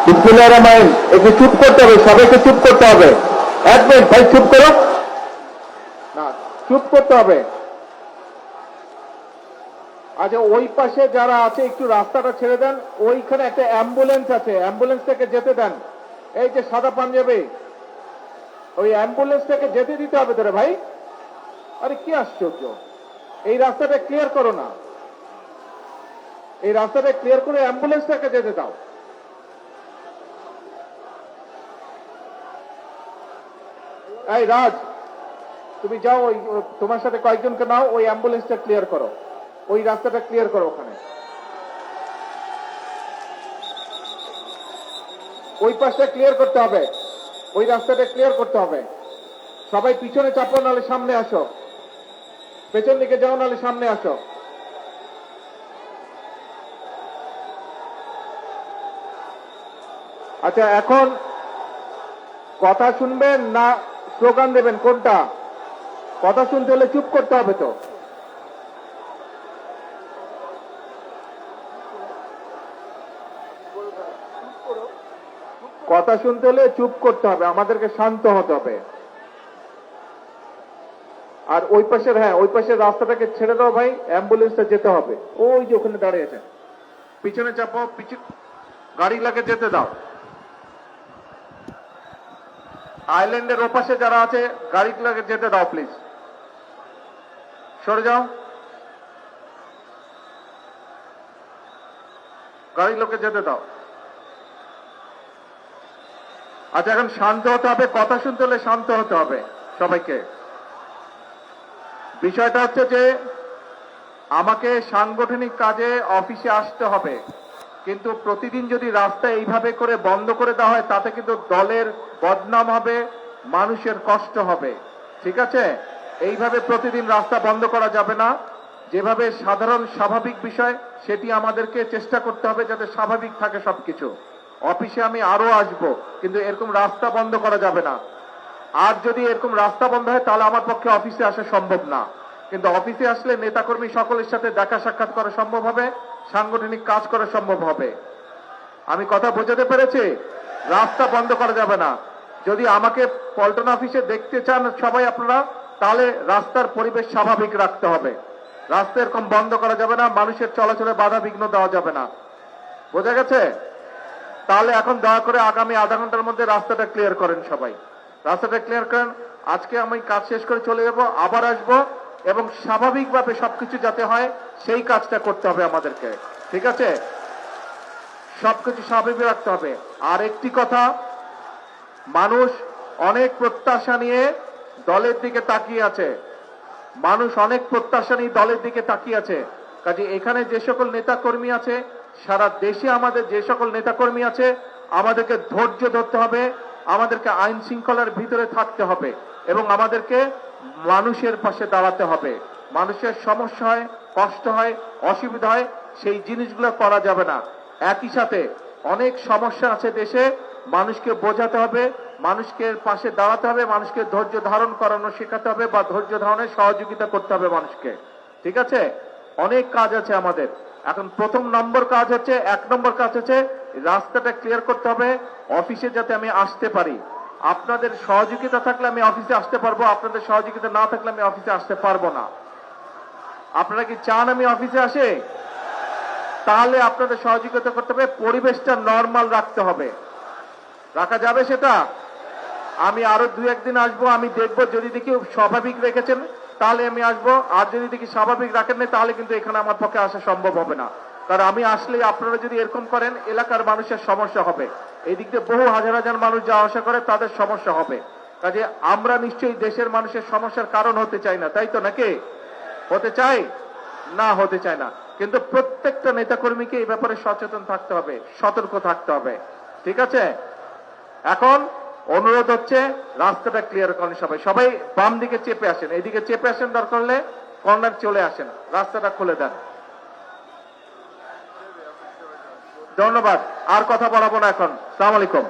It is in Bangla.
বিসমিল্লাহির রহমানির রহিম। একটু চুপ করতে হবে, সবাইকে চুপ করতে হবে। এক মিনিট ভাই, চুপ করো না, চুপ করতে হবে। আচ্ছা, ওই পাশে যারা আছে একটু রাস্তাটা ছেড়ে দেন। ওইখানে একটা অ্যাম্বুলেন্স আছে, অ্যাম্বুলেন্স থেকে যেতে দেন। এই যে সাদা পাঞ্জাবি, ওই অ্যাম্বুলেন্স থেকে যেতে দিতে হবে তোরে ভাই। আরে কি আশ্চর্য, এই রাস্তাটা ক্লিয়ার করো না, এই রাস্তাটা ক্লিয়ার করে অ্যাম্বুলেন্সটাকে যেতে দাও। এই রাজ, তুমি যাও, ওই তোমার সাথে কয়েকজনকে নাও, ওই অ্যাম্বুলেন্সটা ক্লিয়ার করো, ওই রাস্তাটা ক্লিয়ার করো। ওখানে ওই পাশটা ক্লিয়ার করতে হবে, ওই রাস্তাটা ক্লিয়ার করতে হবে। সবাই পিছনে চাপো, নাহলে সামনে আসো, পেছন দিকে যাও, নাহলে সামনে আসো। আচ্ছা, এখন কথা শুনবেন না স্লোগান দেবেন, কোনটা? কথা শুনতে হলে চুপ করতে হবে তো। কথা শুনতে হলে চুপ করতে হবে, আমাদেরকে শান্ত হতে হবে। আর ওই পাশের, হ্যাঁ, ওই পাশের রাস্তাটাকে ছেড়ে দাও ভাই, অ্যাম্বুলেন্সটা যেতে হবে। ওই যে ওখানে দাঁড়িয়ে আছে, পিছনে চাপো, গাড়ি লাগে যেতে দাও। আইল্যান্ডের ওপাশে যারা আছে গাড়ি লাগে যেতে দাও, প্লিজ সরে যাও, গাড়ি লোকে যেতে দাও। আচ্ছা, এখন শান্ত হতে হবে, কথা শুনতে হলে শান্ত হতে হবে সবাইকে। বিষয়টা হচ্ছে যে আমাকে সাংগঠনিক কাজে অফিসে আসতে হবে, কিন্তু প্রতিদিন যদি রাস্তা এইভাবে করে বন্ধ করে দেওয়া হয়, তাতে কিন্তু দলের বদনাম হবে, মানুষের কষ্ট হবে। ঠিক আছে, এইভাবে প্রতিদিন রাস্তা বন্ধ করা যাবে না। যেভাবে সাধারণ স্বাভাবিক বিষয়, সেটি আমাদেরকে চেষ্টা করতে হবে যাতে স্বাভাবিক থাকে সবকিছু। অফিসে আমি আরো আসব, কিন্তু এরকম রাস্তা বন্ধ করা যাবে না। আর যদি এরকম রাস্তা বন্ধ হয়, তাহলে আমার পক্ষে অফিসে আসা সম্ভব না। কিন্তু অফিসে আসলে নেতাকর্মী সকলের সাথে দেখা সাক্ষাৎ করা সম্ভব হবে, সাংগঠনিক কাজ করা সম্ভব হবে। আমি কথা বোঝাতে পেরেছি? রাস্তা বন্ধ করা যাবে না। যদি আমাকে পল্টন অফিসে দেখতে চান সবাই আপনারা, তাহলে রাস্তার পরিবেশ স্বাভাবিক রাখতে হবে। রাস্তা এরকম বন্ধ করা যাবে না, মানুষের চলাচলে বাধা বিঘ্ন দেওয়া যাবে না। বোঝা গেছে? তাহলে এখন দয়া করে আগামী আধা ঘন্টার মধ্যে রাস্তাটা ক্লিয়ার করেন সবাই, রাস্তাটা ক্লিয়ার করেন। আজকে আমি কাজ শেষ করে চলে যাব, আবার আসবো, এবং স্বাভাবিকভাবে সবকিছু যাতে হয় সেই কাজটা করতে হবে আমাদেরকে। ঠিক আছে, সবকিছু স্বাভাবিক রাখতে হবে। আর একটি কথা, মানুষ অনেক প্রত্যাশা নিয়ে দলের দিকে তাকিয়ে আছে, মানুষ অনেক প্রত্যাশা নিয়ে দলের দিকে তাকিয়ে আছে। কাজে এখানে যে সকল নেতাকর্মী আছে, সারা দেশে আমাদের যে সকল নেতাকর্মী আছে, আমাদেরকে ধৈর্য ধরতে হবে, আমাদেরকে আইন শৃঙ্খলার ভিতরে থাকতে হবে, এবং আমাদেরকে মানুষের পাশে দাঁড়াতে হবে। মানুষের সমস্যা হয়, কষ্ট হয়, অসুবিধা হয়, সেই জিনিসগুলো করা যাবে না। একই সাথে অনেক সমস্যা আছে দেশে, মানুষকে বোঝাতে হবে, মানুষকে পাশে দাঁড়াতে হবে, মানুষকে ধৈর্য ধারণ করানো শেখাতে হবে, বা ধৈর্য ধারণের সহযোগিতা করতে হবে মানুষকে। ঠিক আছে, অনেক কাজ আছে আমাদের। এখন প্রথম নম্বর কাজ হচ্ছে, 1 নম্বর কাজ হচ্ছে রাস্তাটা ক্লিয়ার করতে হবে, অফিসে যাতে আমি আসতে পারি। আপনাদের সহযোগিতা থাকলে আমি অফিসে আসতে পারবো, আপনাদের সহযোগিতা না থাকলে আমি অফিসে আসতে পারবো না। আপনারা কি চান আমি অফিসে আসে? তাহলে আপনাদের সহযোগিতা করতে হবে, পরিবেশটা নরমাল রাখতে হবে। রাখা যাবে সেটা? আমি আরো 2-1 দিন আসবো, আমি দেখবো, যদি দেখি স্বাভাবিক রেখেছেন তাহলে আমি আসবো, আর যদি দেখি স্বাভাবিক রাখেন না, তাহলে কিন্তু এখানে আমার পক্ষে আসা সম্ভব হবে না। কারণ আমি আসলে আপনারা যদি এরকম করেন, এলাকার মানুষের সমস্যা হবে। এই দিক দিয়ে বহু হাজার হাজার মানুষ যাওয়া আসা করে, তাদের সমস্যা হবে। কাজে আমরা নিশ্চয়ই দেশের মানুষের সমস্যার কারণ হতে চাই না, তাই তো নাকি? হতে চাই না? হতে চায় না। কিন্তু প্রত্যেকটা নেতাকর্মীকে এই ব্যাপারে সচেতন থাকতে হবে, সতর্ক থাকতে হবে। ঠিক আছে, এখন অনুরোধ হচ্ছে রাস্তাটা ক্লিয়ার করেন সবাই। সবাই বাম দিকে চেপে আসেন, এইদিকে চেপে আসেন, দরকার হলে কর্নার চলে আসেন, রাস্তাটা খুলে দেন। ধন্যবাদ, আর কথা বলাবো না এখন। আসসালামু আলাইকুম।